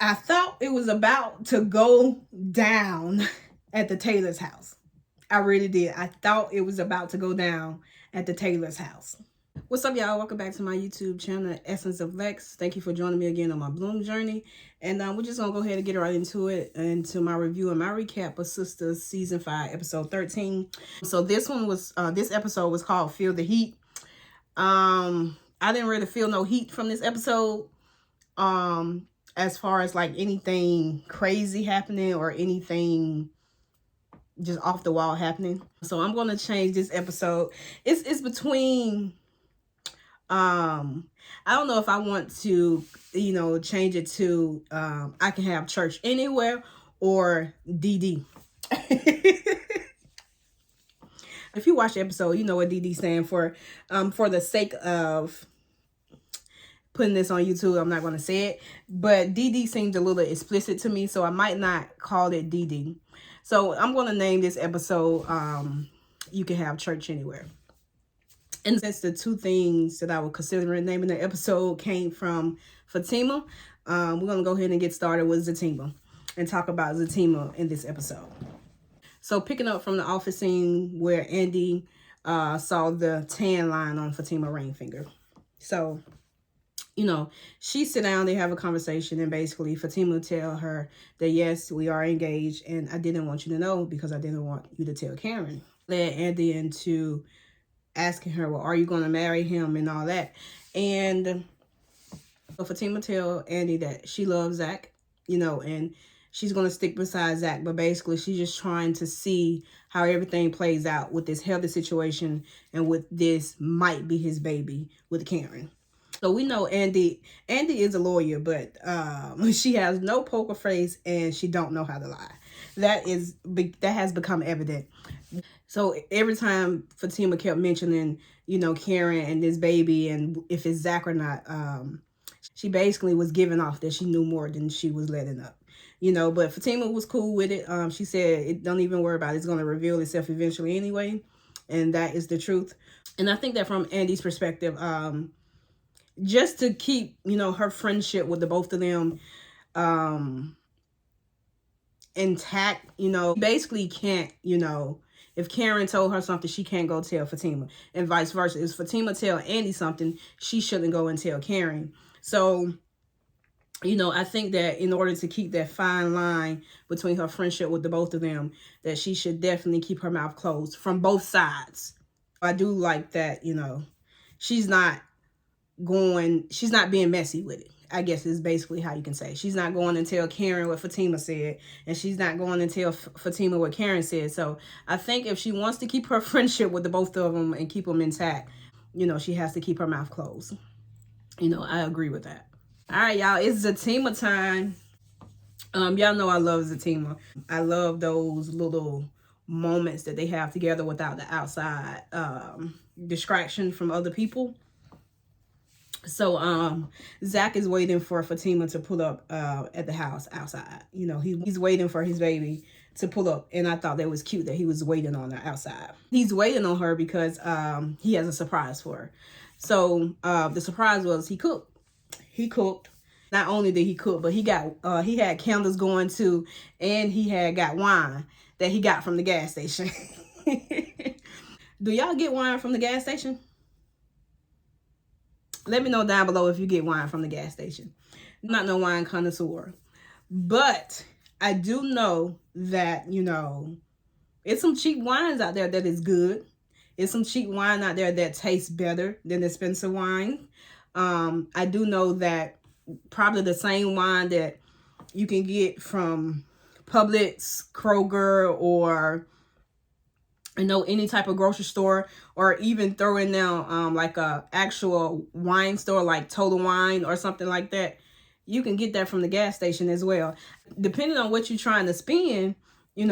I thought it was about to go down at the Taylor's house. I really did. I thought it was about to go down at the Taylor's house. What's up, y'all? Welcome back to my YouTube channel, Essence of Lex. Thank you for joining me again on my Bloom journey. And we're just going to go ahead and get right into it, into my review and my recap of Sistas Season 5, Episode 13. So this episode was called Feel the Heat. I didn't really feel no heat from this episode. As far as like anything crazy happening or anything just off the wall happening. So I'm going to change this episode. It's between, I don't know if I want to, change it to, I Can Have Church Anywhere or DD. If you watch the episode, you know what DD stand for the sake of putting this on YouTube, I'm not going to say it, but DD seemed a little explicit to me, so I might not call it DD. So I'm going to name this episode, You Can Have Church Anywhere. And since the two things that I was considering naming the episode came from Fatima, we're going to go ahead and get started with Fatima and talk about Fatima in this episode. So picking up from the office scene where Andy saw the tan line on Fatima ring finger. So she sit down, they have a conversation, and basically Fatima tell her that yes, we are engaged, and I didn't want you to know because I didn't want you to tell Karen. Led Andy into asking her, well, are you going to marry him and all that? And so Fatima tell Andy that she loves Zach, and she's going to stick beside Zach, but basically she's just trying to see how everything plays out with this healthy situation and with this might be his baby with Karen. So we know Andy is a lawyer, but she has no poker face and she don't know how to lie. That has become evident. So every time Fatima kept mentioning, Karen and this baby and if it's Zach or not, she basically was giving off that she knew more than she was letting up. But Fatima was cool with it. She said, don't even worry about it. It's going to reveal itself eventually anyway. And that is the truth. And I think that from Andy's perspective, just to keep, her friendship with the both of them intact, basically can't, if Karen told her something, she can't go tell Fatima, and vice versa. If Fatima tell Andy something, she shouldn't go and tell Karen. So, I think that in order to keep that fine line between her friendship with the both of them, that she should definitely keep her mouth closed from both sides. I do like that, she's not being messy with it, I guess is basically how you can say. She's not going and tell Karen what Fatima said, and she's not going and tell Fatima what Karen said. So I think if she wants to keep her friendship with the both of them and keep them intact, she has to keep her mouth closed. I agree with that. All right, y'all, it's Fatima time. Y'all know I love Fatima. I love those little moments that they have together without the outside distraction from other people. So Zach is waiting for Fatima to pull up at the house outside. He's waiting for his baby to pull up, and I thought that was cute that he was waiting on her outside. He's waiting on her because he has a surprise for her. So the surprise was he cooked. Not only did he cook, but he had candles going too, and he had got wine that he got from the gas station. Do y'all get wine from the gas station? Let me know down below if you get wine from the gas station. I'm not no wine connoisseur, but I do know that, it's some cheap wines out there that is good. It's some cheap wine out there that tastes better than expensive wine. I do know that probably the same wine that you can get from Publix, Kroger, or any type of grocery store, or even throw in now like a actual wine store like Total Wine or something like that. You can get that from the gas station as well. Depending on what you're trying to spend, you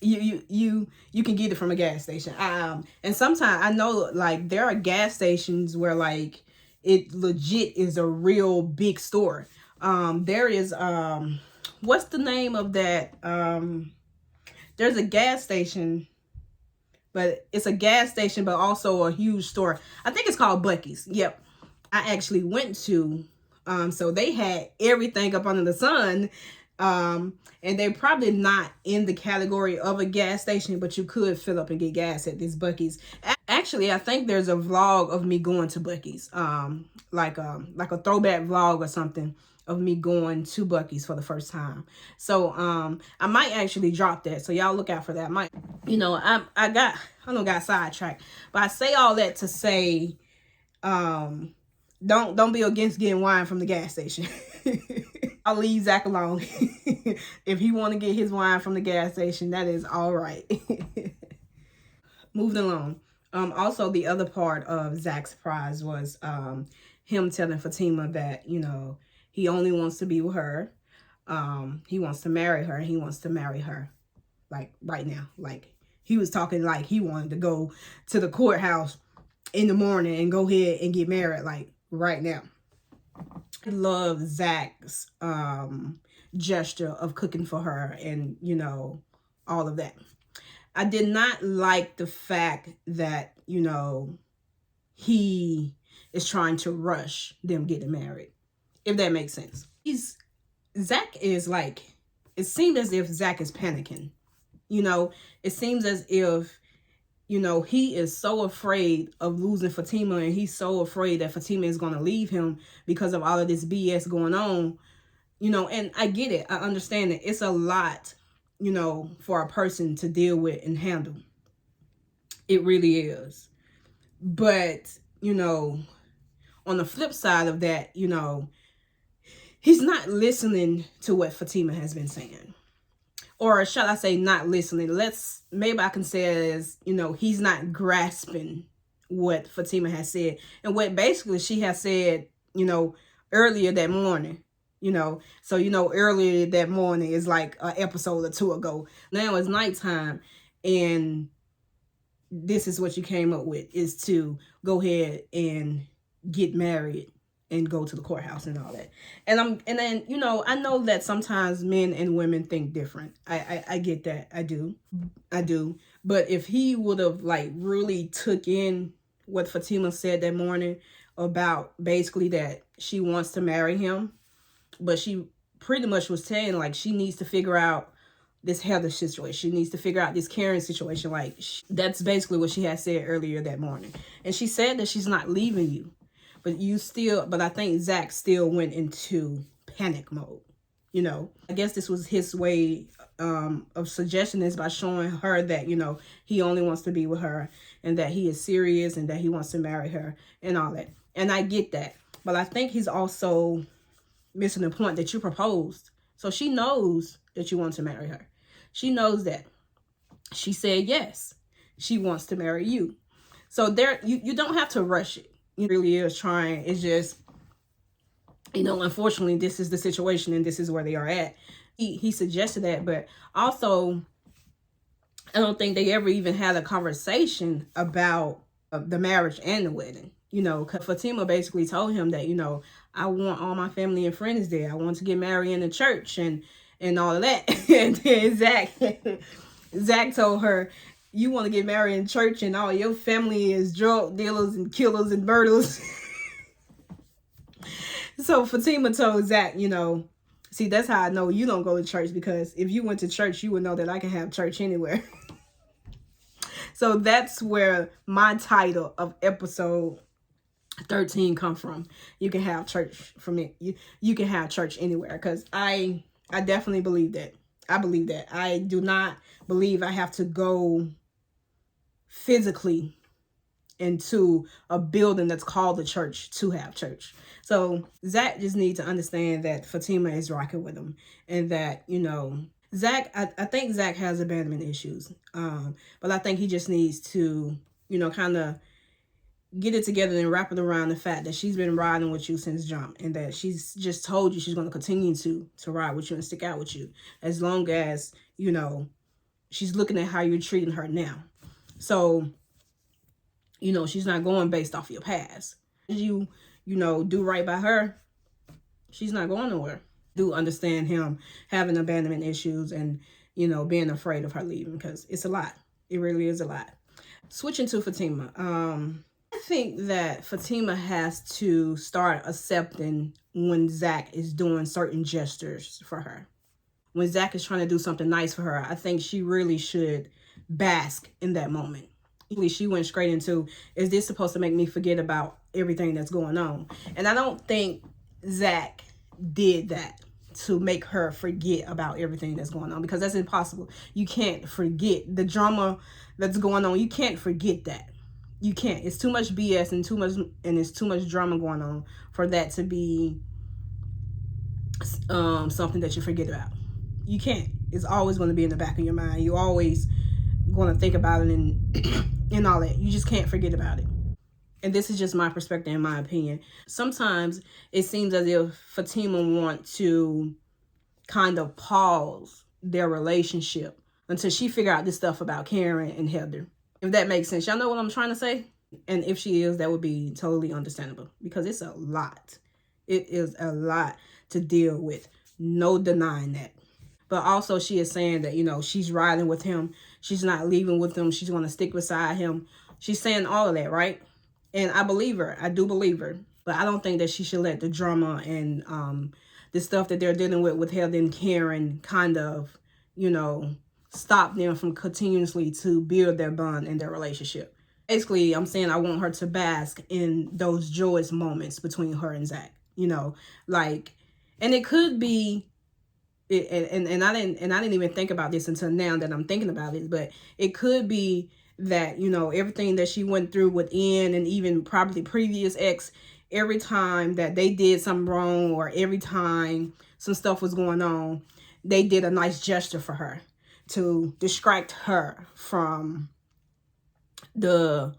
can get it from a gas station. And sometimes I know like there are gas stations where like it legit is a real big store. There is what's the name of that? There's a gas station, but it's a gas station, but also a huge store. I think it's called Buc-ee's. Yep. I actually went to So they had everything up under the sun. And they're probably not in the category of a gas station, but you could fill up and get gas at this Buc-ee's. Actually, I think there's a vlog of me going to Buc-ee's, like a throwback vlog or something of me going to Buc-ee's for the first time. So I might actually drop that, so y'all look out for that. I got sidetracked, but I say all that to say, don't be against getting wine from the gas station. I'll leave Zach alone. If he want to get his wine from the gas station, that is all right. Moving along. Also, the other part of Zach's surprise was him telling Fatima that, he only wants to be with her. He wants to marry her. He wants to marry her, like, right now. Like, he was talking like he wanted to go to the courthouse in the morning and go ahead and get married, like, right now. I love Zach's gesture of cooking for her and, all of that. I did not like the fact that, he is trying to rush them getting married, if that makes sense. Zach is like, it seems as if Zach is panicking. It seems as if, he is so afraid of losing Fatima, and he's so afraid that Fatima is going to leave him because of all of this BS going on. And I get it. I understand it. It's a lot, for a person to deal with and handle. It really is. But, on the flip side of that, he's not listening to what Fatima has been saying. Or shall I say not listening? Maybe I can say it as, he's not grasping what Fatima has said. And what basically she has said, earlier that morning. So, earlier that morning is like an episode or two ago. Now it's nighttime, and this is what you came up with, is to go ahead and get married and go to the courthouse and all that. And then, I know that sometimes men and women think different. I get that. I do. But if he would have like really took in what Fatima said that morning about basically that she wants to marry him, but she pretty much was saying like she needs to figure out this Heather situation. She needs to figure out this Karen situation. Like, that's basically what she had said earlier that morning. And she said that she's not leaving you. But I think Zach still went into panic mode. I guess this was his way of suggesting this by showing her that, he only wants to be with her and that he is serious and that he wants to marry her and all that. And I get that. But I think he's also missing the point that you proposed. So she knows that you want to marry her. She knows that. She said yes. She wants to marry you. So you don't have to rush it. He really is trying. It's just, unfortunately, this is the situation and this is where they are at. He suggested that, but also, I don't think they ever even had a conversation about the marriage and the wedding. Because Fatima basically told him that, I want all my family and friends there. I want to get married in the church and all of that. And then Zach told her, you want to get married in church and all your family is drug dealers and killers and murderers. So Fatima told Zach, see, that's how I know you don't go to church, because if you went to church, you would know that I can have church anywhere. So that's where my title of episode 13 come from. You can have church from it. You can have church anywhere, because I definitely believe that. I believe that. I do not believe I have to go physically into a building that's called the church to have church. So Zach just needs to understand that Fatima is rocking with him, and that, Zach, I think Zach has abandonment issues. But I think he just needs to, kind of get it together and wrap it around the fact that she's been riding with you since jump, and that she's just told you she's going to continue to ride with you and stick out with you as long as, she's looking at how you're treating her now. So, she's not going based off your past. You do right by her, she's not going nowhere. Do understand him having abandonment issues and, being afraid of her leaving, because it's a lot. It really is a lot. Switching to Fatima. I think that Fatima has to start accepting when Zach is doing certain gestures for her. When Zach is trying to do something nice for her, I think she really should bask in that moment. She went straight into, is this supposed to make me forget about everything that's going on? And I don't think Zach did that to make her forget about everything that's going on, because that's impossible. You can't forget the drama that's going on. You can't forget that. You can't. It's too much BS and it's too much drama going on for that to be something that you forget about. You can't. It's always going to be in the back of your mind. You always going to think about it and all that. You just can't forget about it. And this is just my perspective and my opinion. Sometimes it seems as if Fatima wants to kind of pause their relationship until she figure out this stuff about Karen and Heather. If that makes sense. Y'all know what I'm trying to say? And if she is, that would be totally understandable, because it's a lot. It is a lot to deal with. No denying that. But also she is saying that, you know, she's riding with him. She's not leaving with him. She's going to stick beside him. She's saying all of that, right? And I believe her. I do believe her. But I don't think that she should let the drama and the stuff that they're dealing with Heather and Karen kind of, you know, stop them from continuously to build their bond and their relationship. Basically, I'm saying I want her to bask in those joyous moments between her and Zach. You know, like, and it could be, and I didn't even think about this until now that I'm thinking about it, but it could be that, you know, everything that she went through with Ian and even probably previous ex, every time that they did something wrong or every time some stuff was going on, they did a nice gesture for her to distract her from to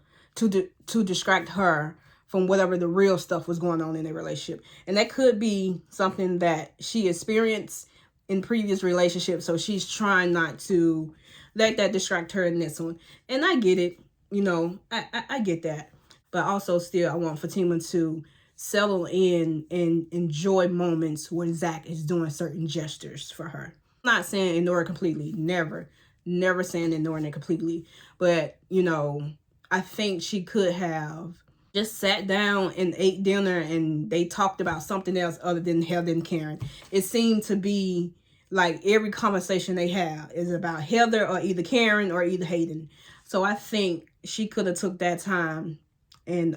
distract her from whatever the real stuff was going on in their relationship. And that could be something that she experienced in previous relationships, so she's trying not to let that distract her in this one. And I get it, you know, I get that. But also still, I want Fatima to settle in and enjoy moments when Zach is doing certain gestures for her. I'm not saying ignore it completely. Never saying ignoring it completely. But, you know, I think she could have just sat down and ate dinner and they talked about something else other than Heather and Karen. It seemed to be like every conversation they have is about Heather or either Karen or either Hayden. So I think she could have took that time and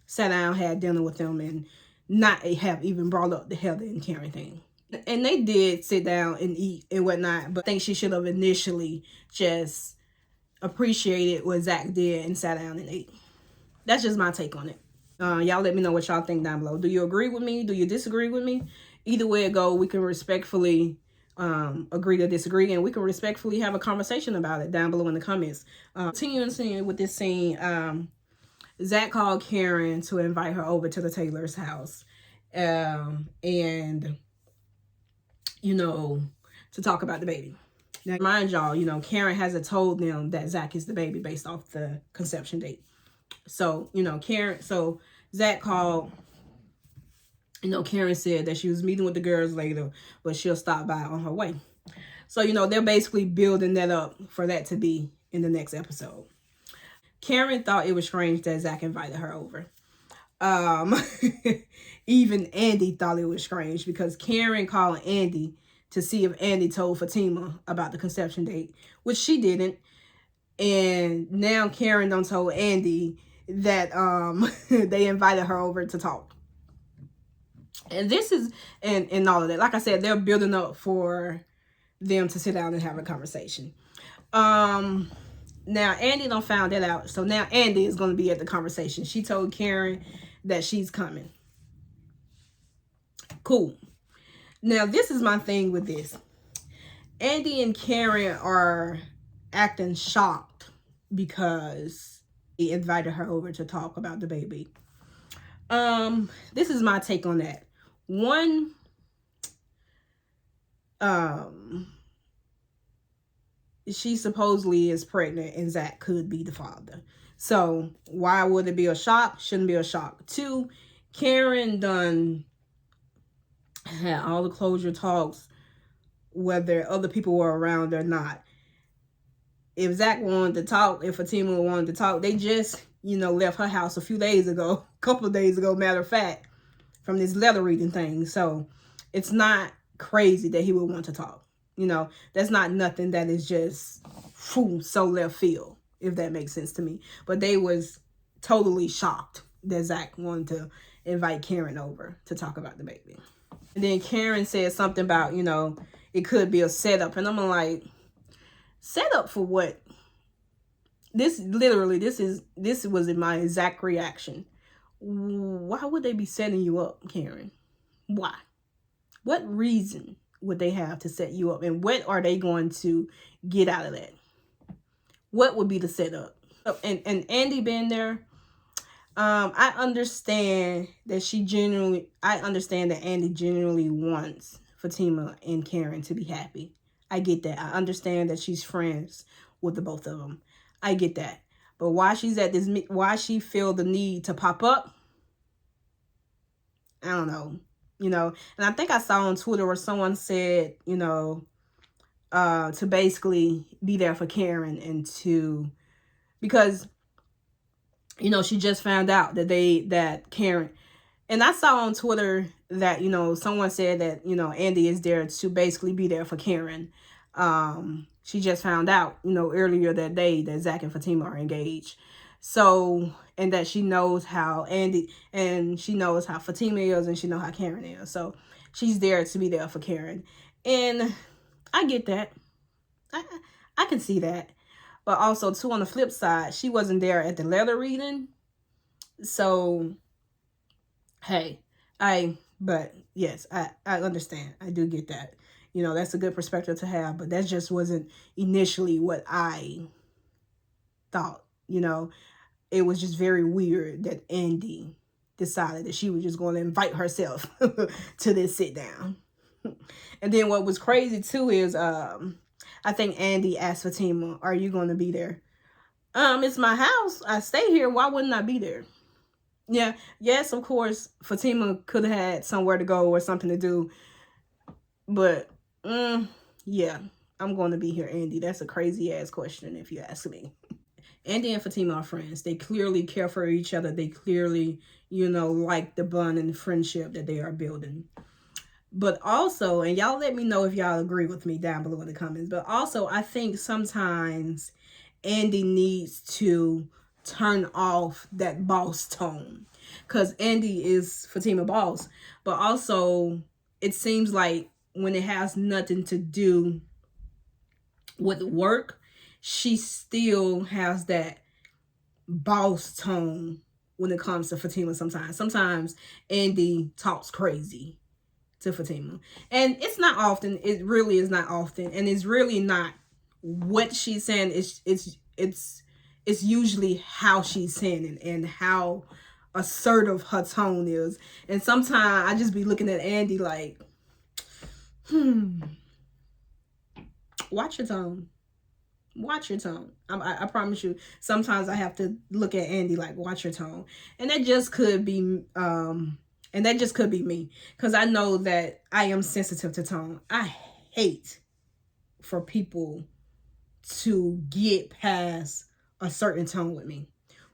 sat down, had dinner with them, and not have even brought up the Heather and Karen thing. And they did sit down and eat and whatnot, but I think she should have initially just appreciated what Zach did and sat down and ate. That's just my take on it. Y'all let me know what y'all think down below. Do you agree with me? Do you disagree with me? Either way it go, we can respectfully agree to disagree, and we can respectfully have a conversation about it down below in the comments. Continuing with this scene, Zach called Karen to invite her over to the Taylor's house. And, you know, to talk about the baby. Now, mind y'all, you know, Karen hasn't told them that Zach is the baby based off the conception date. So, you know, so Zach called, you know, Karen said that she was meeting with the girls later, but she'll stop by on her way. So, you know, they're basically building that up for that to be in the next episode. Karen thought it was strange that Zach invited her over. Even Andy thought it was strange because Karen called Andy to see if Andy told Fatima about the conception date, which she didn't. And now Karen done told Andy that they invited her over to talk. And this is, and all of that. Like I said, they're building up for them to sit down and have a conversation. Now Andy done found that out. So now Andy is going to be at the conversation. She told Karen that she's coming. Cool. Now this is my thing with this. Andy and Karen are acting shocked because he invited her over to talk about the baby. This is my take on that. One, she supposedly is pregnant and Zach could be the father. So why would it be a shock? Shouldn't be a shock. Two, Karen done had all the closure talks, whether other people were around or not. If Zach wanted to talk, if Fatima wanted to talk, they just left her house a couple of days ago, matter of fact, from this letter reading thing. So it's not crazy that he would want to talk. That's not nothing that is just so left field, if that makes sense to me. But they was totally shocked that Zach wanted to invite Karen over to talk about the baby. And then Karen said something about, it could be a setup. And I'm like, setup for what? This was in my exact reaction. Why would they be setting you up, Karen? Why? What reason would they have to set you up? And what are they going to get out of that? What would be the setup? And Andy being there, I understand that Andy genuinely wants Fatima and Karen to be happy. I get that. I understand that she's friends with the both of them. I get that. But why she feel the need to pop up? I don't know. And I think I saw on Twitter where someone said, to basically be there for Karen because she just found out that Karen, and I saw on Twitter that, someone said that, Andy is there to basically be there for Karen. She just found out, earlier that day that Zach and Fatima are engaged. So, and that she knows how she knows how Fatima is, and she knows how Karen is. So she's there to be there for Karen. And I get that. I can see that. But also, too, on the flip side, she wasn't there at the letter reading. So, hey, but yes, I understand. I do get that. That's a good perspective to have, but that just wasn't initially what I thought. It was just very weird that Andy decided that she was just going to invite herself to this sit down. And then what was crazy too is, I think Andy asked Fatima, "Are you going to be there?" It's my house. I stay here. Why wouldn't I be there? Yeah. Yes, of course, Fatima could have had somewhere to go or something to do. But, yeah, I'm going to be here, Andy. That's a crazy ass question if you ask me. Andy and Fatima are friends. They clearly care for each other. They clearly, like the bond and the friendship that they are building. But also, and y'all let me know if y'all agree with me down below in the comments, but also I think sometimes Andy needs to turn off that boss tone, because Andy is Fatima boss, but also it seems like when it has nothing to do with work, she still has that boss tone when it comes to Fatima sometimes. Sometimes Andy talks crazy to Fatima. And it's not often. It really is not often. And it's really not what she's saying. It's usually how she's saying it and how assertive her tone is. And sometimes I just be looking at Andy like, watch your tone. Watch your tone. I promise you, sometimes I have to look at Andy like, watch your tone. And that just could be me, because I know that I am sensitive to tone. I hate for people to get past a certain tone with me.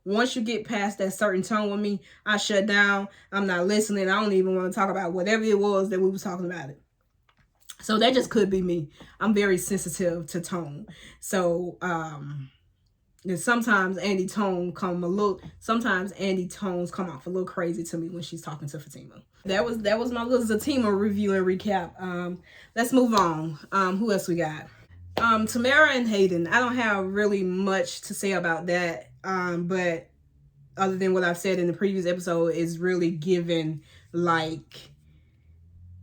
Once you get past that certain tone with me, I shut down. I'm not listening. I don't even want to talk about whatever it was that we was talking about it. So that just could be me. I'm very sensitive to tone. So, and sometimes Andy tones come off a little crazy to me when she's talking to Fatima. That was my little Fatima review and recap. Let's move on. Who else we got? Tamara and Hayden. I don't have really much to say about that. But other than what I've said in the previous episode, is really given like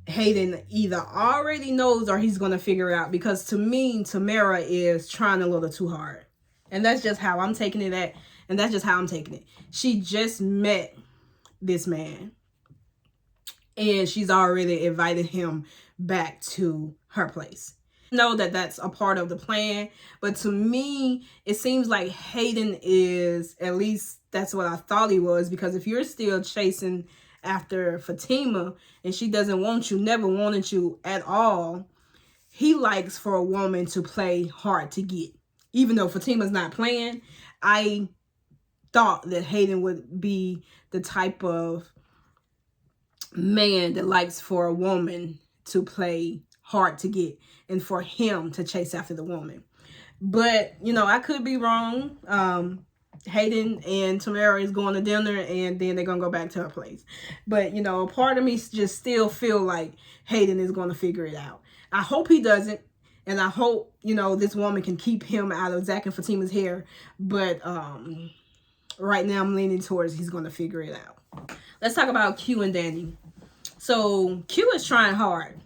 Hayden either already knows or he's gonna figure out, because to me, Tamara is trying a little too hard. And that's just how I'm taking it She just met this man and she's already invited him back to her place. Know that that's a part of the plan, but to me, it seems like Hayden is, at least that's what I thought he was, because if you're still chasing after Fatima and she doesn't want you, never wanted you at all, he likes for a woman to play hard to get. Even though Fatima's not playing, I thought that Hayden would be the type of man that likes for a woman to play hard to get and for him to chase after the woman. But, you know, I could be wrong. Hayden and Tamara is going to dinner, and then they're going to go back to her place. But, you know, a part of me just still feel like Hayden is going to figure it out. I hope he doesn't. And I hope, you know, this woman can keep him out of Zach and Fatima's hair. But right now I'm leaning towards he's going to figure it out. Let's talk about Q and Danny. So Q is trying hard.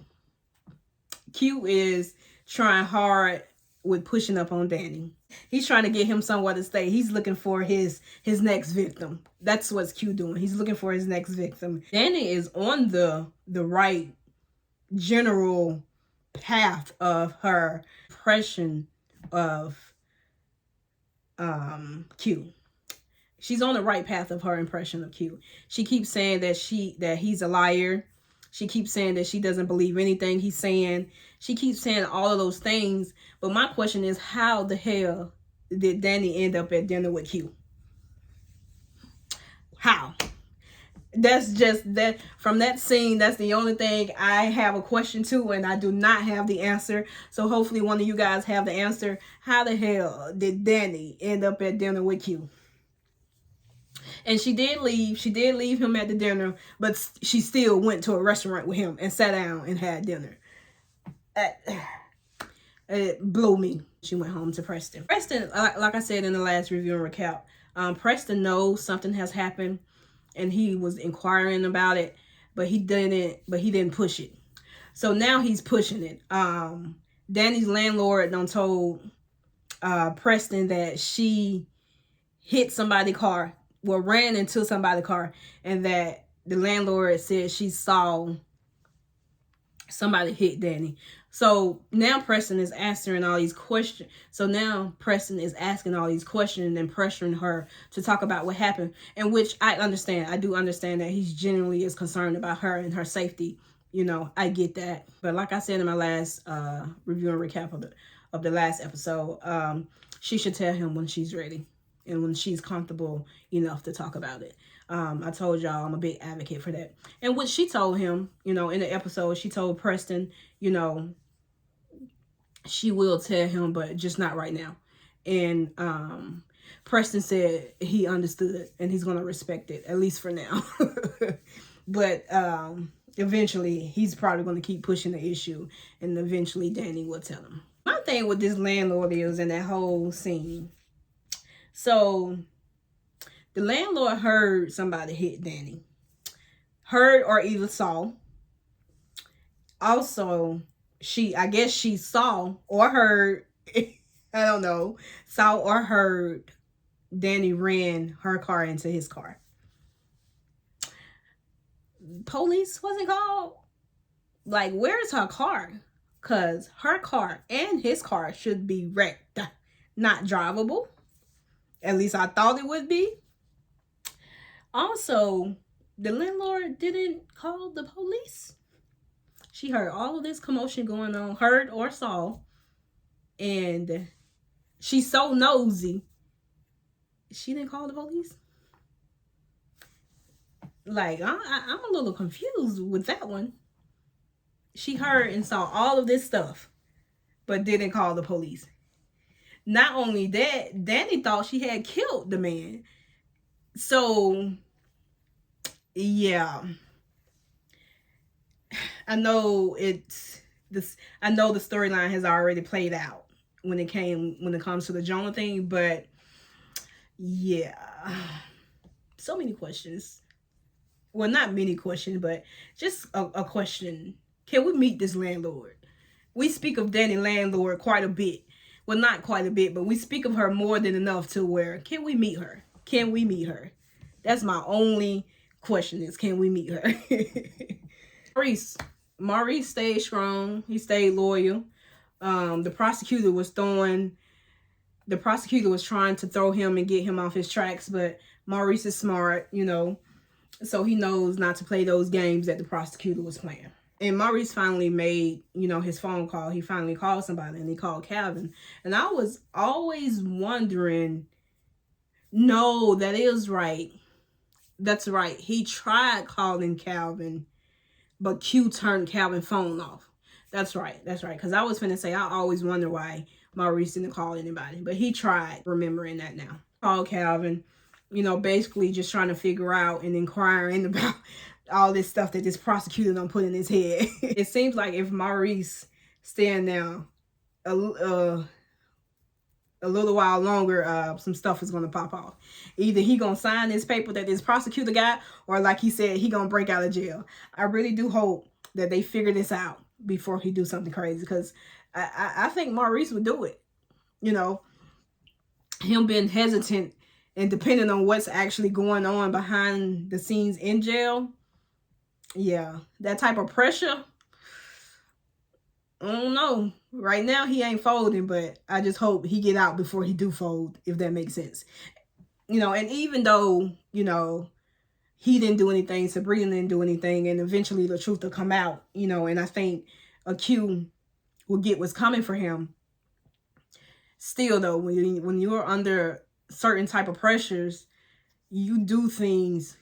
Q is trying hard with pushing up on Danny. He's trying to get him somewhere to stay. He's looking for his next victim. That's what's Q doing. He's looking for his next victim. Danny is on the right general path of her impression of Q. She's on the right path of her impression of Q. She keeps saying that he's a liar. She keeps saying that she doesn't believe anything he's saying. She keeps saying all of those things. But my question is, how the hell did Danny end up at dinner with Q? How? That's just that from that scene. That's the only thing I have a question to, and I do not have the answer. So hopefully one of you guys have the answer. How the hell did Danny end up at dinner with Q? And she did leave. She did leave him at the dinner, but she still went to a restaurant with him and sat down and had dinner. It blew me. She went home to Preston. Preston, like I said in the last review and recap, Preston knows something has happened, and he was inquiring about it, but he didn't push it. So now he's pushing it. Danny's landlord done told Preston that she hit somebody's car. Well, ran into somebody's car, and that the landlord said she saw somebody hit Danny. So now Preston is answering all these questions. So now Preston is asking all these questions and pressuring her to talk about what happened, and which I understand. I do understand that he's genuinely is concerned about her and her safety. You know, I get that. But like I said in my last review and recap of the last episode, she should tell him when she's ready and when she's comfortable enough to talk about it. I told y'all I'm a big advocate for that. And what she told him, you know, in the episode, she told Preston, you know, she will tell him, but just not right now. And Preston said he understood and he's going to respect it, at least for now. But eventually he's probably going to keep pushing the issue, and eventually Danny will tell him. My thing with this landlord is in that whole scene. So the landlord heard somebody hit Danny. Heard or either saw. Also, I guess she saw or heard, I don't know, saw or heard Danny ran her car into his car. Police wasn't called. Like, where's her car? Because her car and his car should be wrecked, not drivable. At least I thought it would be. Also, the landlord didn't call the police. She heard all of this commotion going on, heard or saw, and she's so nosy. She didn't call the police. Like, I'm a little confused with that one. She heard and saw all of this stuff, but didn't call the police. Not only that, Danny thought she had killed the man. So, yeah. I know I know the storyline has already played out when it comes to the Jonah thing, but yeah. So many questions. Well, not many questions, but just a question. Can we meet this landlord? We speak of Danny landlord quite a bit. Well, not quite a bit, but we speak of her more than enough to where, can we meet her? Can we meet her? That's my only question is, can we meet her? Maurice stayed strong. He stayed loyal. The prosecutor was trying to throw him and get him off his tracks, but Maurice is smart, you know, so he knows not to play those games that the prosecutor was playing. And Maurice finally made, you know, his phone call. He finally called somebody, and he called Calvin. And I was always wondering No, that is right. That's right. He tried calling Calvin, but Q turned Calvin's phone off. That's right. That's right. Because I was finna say, I always wonder why Maurice didn't call anybody. But he tried, remembering that now. Called Calvin, basically just trying to figure out and inquiring about all this stuff that this prosecutor done put in his head. It seems like if Maurice staying now a little while longer, some stuff is going to pop off. Either he going to sign this paper that this prosecutor got, or like he said, he going to break out of jail. I really do hope that they figure this out before he do something crazy, because I think Maurice would do it. Him being hesitant and depending on what's actually going on behind the scenes in jail. Yeah, that type of pressure. I don't know. Right now he ain't folding, but I just hope he get out before he do fold, if that makes sense. And even though, he didn't do anything, Sabrina didn't do anything, and eventually the truth will come out, and I think a Q will get what's coming for him. Still though, when you're under certain type of pressures, you do things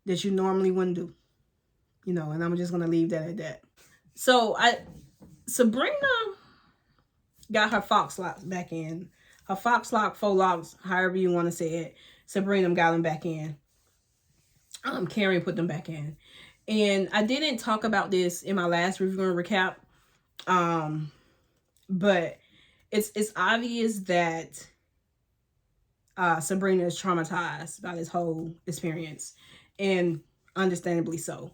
that you normally wouldn't do. And I'm just gonna leave that at that. So Sabrina got her fox locks back in. Her fox lock, faux locks, however you want to say it. Sabrina got them back in. Karen put them back in. And I didn't talk about this in my last review and recap. But it's obvious that Sabrina is traumatized by this whole experience. And understandably so.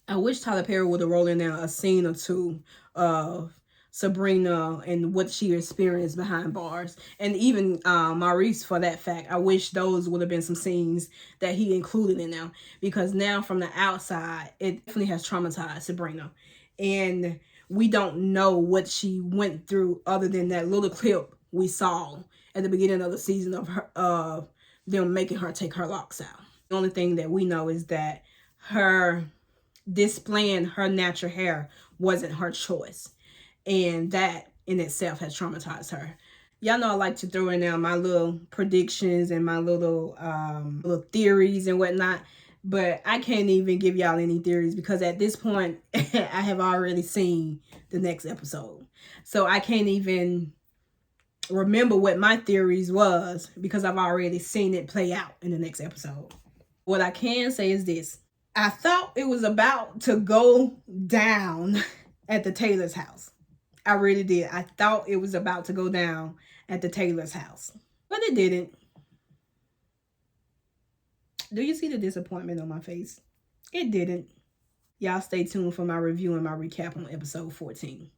I wish Tyler Perry would have rolled in there a scene or two of Sabrina and what she experienced behind bars. And even Maurice, for that fact. I wish those would have been some scenes that he included in there. Because now from the outside, it definitely has traumatized Sabrina. And we don't know what she went through other than that little clip we saw at the beginning of the season of them making her take her locks out. The only thing that we know is that her displaying her natural hair wasn't her choice, and that in itself has traumatized her. Y'all know I like to throw in there my little predictions and my little theories and whatnot, but I can't even give y'all any theories because at this point I have already seen the next episode, so I can't even remember what my theories was because I've already seen it play out in the next episode. What I can say is this: I thought it was about to go down at the Taylor's house. I really did. I thought it was about to go down at the Taylor's house. But it didn't. Do you see the disappointment on my face? It didn't. Y'all stay tuned for my review and my recap on episode 14.